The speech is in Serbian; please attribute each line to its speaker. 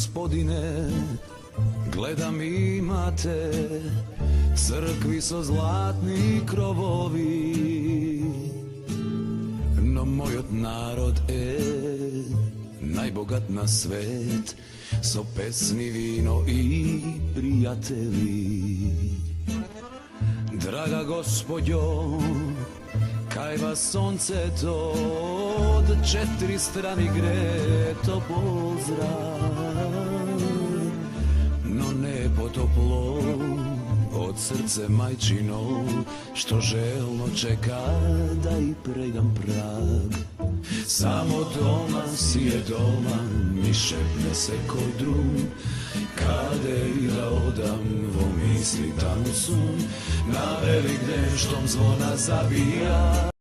Speaker 1: gospodine, gledam imate crkvi so zlatni krovovi, no moj od narod najbogat na svet, so pesni, vino i prijatelji. Draga gospođo, kaj vas sonce to od 4 strani gre, to pozdrav, no ne potoplo od srce majčino, što želno čeka da i prejdam prag. Samo doma si je doma, mi šepne se ko drum, kade i da odam vo misli tamo sun, na velik den štom zvona zabija.